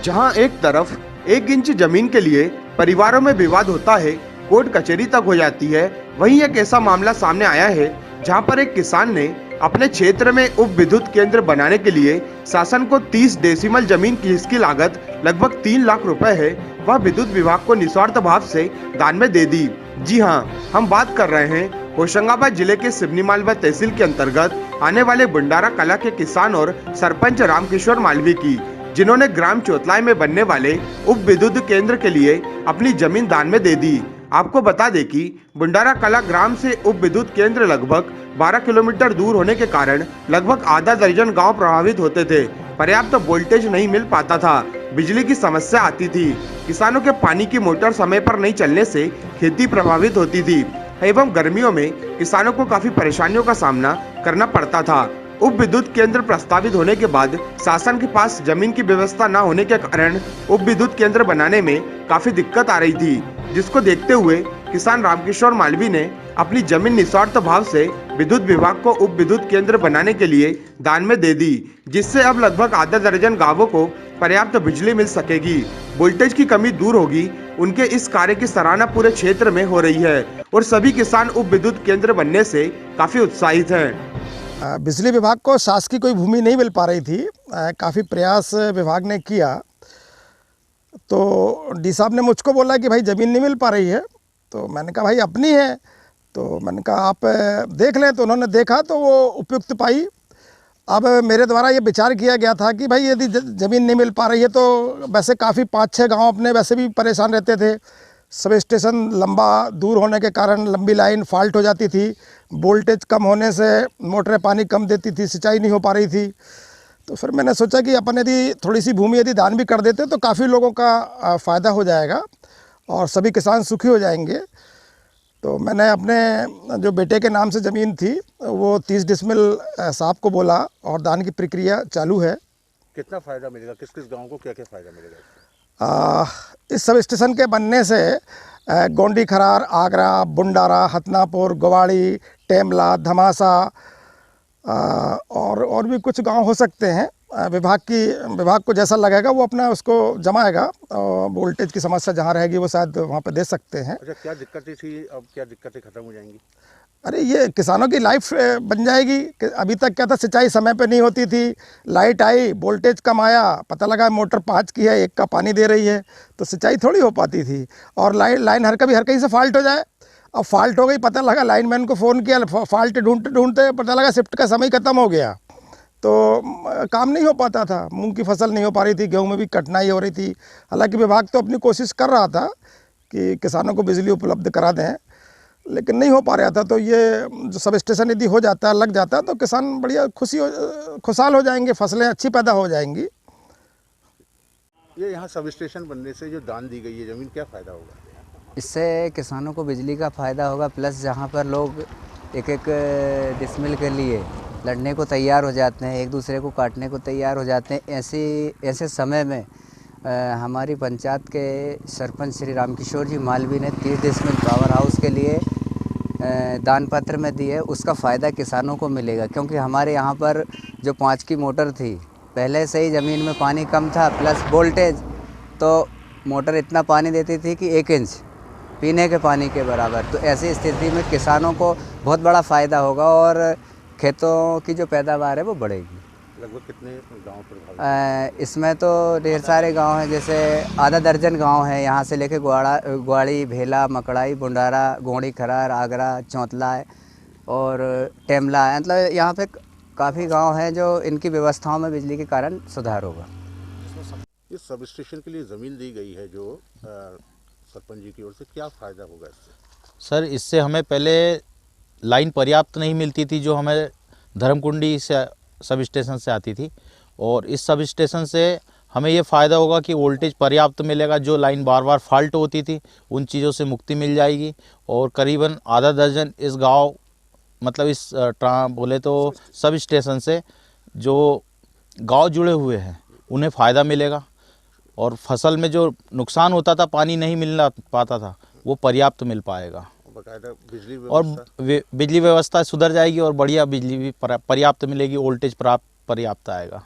जहां एक तरफ 1 इंच जमीन के लिए परिवारों में विवाद होता है, कोर्ट कचहरी तक हो जाती है, वहीं एक ऐसा मामला सामने आया है जहां पर एक किसान ने अपने क्षेत्र में उप विद्युत केंद्र बनाने के लिए शासन को 30 डेसिमल जमीन की जिसकी लागत लगभग 3 लाख रुपए है, वह विद्युत विभाग को निस्वार्थ भाव से दान में दे दी। जी हां, हम बात कर रहे हैं होशंगाबाद जिले के सिवनी मालवा तहसील के अंतर्गत आने वाले बुंडारा कला के किसान और सरपंच रामकिशोर मालवी की, जिन्होंने ग्राम चोतलाय में बनने वाले उप विद्युत केंद्र के लिए अपनी जमीन दान में दे दी। आपको बता दें कि बुंडारा कला ग्राम से उप विद्युत केंद्र लगभग 12 किलोमीटर दूर होने के कारण लगभग आधा दर्जन गांव प्रभावित होते थे। पर्याप्त वोल्टेज नहीं मिल पाता था, बिजली की समस्या आती थी, किसानों के पानी की मोटर समय पर नहीं चलने से खेती प्रभावित होती थी एवं गर्मियों में किसानों को काफी परेशानियों का सामना करना पड़ता था। उप विद्युत केंद्र प्रस्तावित होने के बाद शासन के पास जमीन की व्यवस्था न होने के कारण उप विद्युत केंद्र बनाने में काफी दिक्कत आ रही थी, जिसको देखते हुए किसान रामकिशोर मालवी ने अपनी जमीन निस्वार्थ भाव से विद्युत विभाग को उप विद्युत केंद्र बनाने के लिए दान में दे दी, जिससे अब लगभग आधा दर्जन गांवों को पर्याप्त बिजली मिल सकेगी, वोल्टेज की कमी दूर होगी। उनके इस कार्य की सराहना पूरे क्षेत्र में हो रही है और सभी किसान उप विद्युत केंद्र बनने से काफी उत्साहित हैं। बिजली विभाग को शासकीय कोई भूमि नहीं मिल पा रही थी, काफ़ी प्रयास विभाग ने किया, तो डी साहब ने मुझको बोला कि भाई ज़मीन नहीं मिल पा रही है, तो मैंने कहा भाई अपनी है, तो मैंने कहा आप देख लें, तो उन्होंने देखा तो वो उपयुक्त पाई। अब मेरे द्वारा ये विचार किया गया था कि भाई यदि ज़मीन नहीं मिल पा रही है तो वैसे काफ़ी 5-6 गाँव अपने वैसे भी परेशान रहते थे, सब स्टेशन लंबा दूर होने के कारण लंबी लाइन फॉल्ट हो जाती थी, वोल्टेज कम होने से मोटरें पानी कम देती थी, सिंचाई नहीं हो पा रही थी। तो फिर मैंने सोचा कि अपन यदि थोड़ी सी भूमि यदि दान भी कर देते तो काफ़ी लोगों का फ़ायदा हो जाएगा और सभी किसान सुखी हो जाएंगे। तो मैंने अपने जो बेटे के नाम से ज़मीन थी वो 30 डिसमिल साहब को बोला और दान की प्रक्रिया चालू है। कितना फ़ायदा मिलेगा, किस किस गाँव को क्या क्या फ़ायदा मिलेगा? इस सब स्टेशन के बनने से गोंडी खरार, आगरा, बुंडारा, हथनापुर, गोवाड़ी, टेमला, धमासा और भी कुछ गांव हो सकते हैं। विभाग को जैसा लगेगा वो अपना उसको जमाएगा, वोल्टेज की समस्या जहां रहेगी वो शायद वहां पे दे सकते हैं। अच्छा, क्या दिक्कतें थी, अब क्या दिक्कतें ख़त्म हो जाएंगी? अरे ये किसानों की लाइफ बन जाएगी कि अभी तक क्या था, सिंचाई समय पे नहीं होती थी, लाइट आई, वोल्टेज कम आया, पता लगा मोटर 5 की है, 1 का पानी दे रही है, तो सिंचाई थोड़ी हो पाती थी। और लाइन हर कहीं से फॉल्ट हो जाए, अब फॉल्ट हो गई, पता लगा लाइनमैन को फ़ोन किया, फॉल्ट ढूंढते ढूंढते पता लगा शिफ्ट का समय ख़त्म हो गया, तो काम नहीं हो पाता था, मूंग की फसल नहीं हो पा रही थी, गेहूँ में भी कठिनाई हो रही थी। हालाँकि विभाग तो अपनी कोशिश कर रहा था कि किसानों को बिजली उपलब्ध करा दें, लेकिन नहीं हो पा रहा था। तो ये जो सब स्टेशन यदि हो जाता है, लग जाता है, तो किसान बढ़िया खुशहाल हो जाएंगे, फसलें अच्छी पैदा हो जाएंगी। ये यहाँ सब स्टेशन बनने से जो दान दी गई है ज़मीन, क्या फ़ायदा होगा? इससे किसानों को बिजली का फ़ायदा होगा, प्लस जहाँ पर लोग एक डिसमिल के लिए लड़ने को तैयार हो जाते हैं, एक दूसरे को काटने को तैयार हो जाते हैं, ऐसे समय में हमारी पंचायत के सरपंच श्री रामकिशोर जी मालवी ने 30 डिसमिल पावर हाउस के लिए दान पत्र में दिए। उसका फ़ायदा किसानों को मिलेगा, क्योंकि हमारे यहाँ पर जो 5 की मोटर थी, पहले से ही ज़मीन में पानी कम था, प्लस वोल्टेज, तो मोटर इतना पानी देती थी कि 1 इंच पीने के पानी के बराबर। तो ऐसी स्थिति में किसानों को बहुत बड़ा फ़ायदा होगा और खेतों की जो पैदावार है वो बढ़ेगी। लगभग कितने गाँव प्रभावित? इसमें तो ढेर सारे गांव हैं, जैसे आधा दर्जन गांव हैं, यहाँ से लेके ग्वाड़ी, भेला, मकड़ाई, बुंडारा, गोंडी खरार, आगरा, चौतला और टेमला, मतलब यहाँ पे काफ़ी गांव हैं जो इनकी व्यवस्थाओं में बिजली के कारण सुधार होगा। इस सब स्टेशन के लिए ज़मीन दी गई है जो सरपंच जी की ओर से, क्या फ़ायदा होगा इससे? सर, इससे हमें पहले लाइन पर्याप्त नहीं मिलती थी, जो हमें धर्मकुंडी से सब स्टेशन से आती थी, और इस सब स्टेशन से हमें ये फ़ायदा होगा कि वोल्टेज पर्याप्त मिलेगा, जो लाइन बार बार फॉल्ट होती थी उन चीज़ों से मुक्ति मिल जाएगी। और करीबन आधा दर्जन इस गांव, मतलब इस बोले तो सब स्टेशन से जो गांव जुड़े हुए हैं उन्हें फ़ायदा मिलेगा, और फसल में जो नुकसान होता था, पानी नहीं मिलना पाता था, वो पर्याप्त मिल पाएगा, और बिजली व्यवस्था सुधर जाएगी और बढ़िया बिजली भी पर्याप्त मिलेगी, वोल्टेज पर्याप्त आएगा।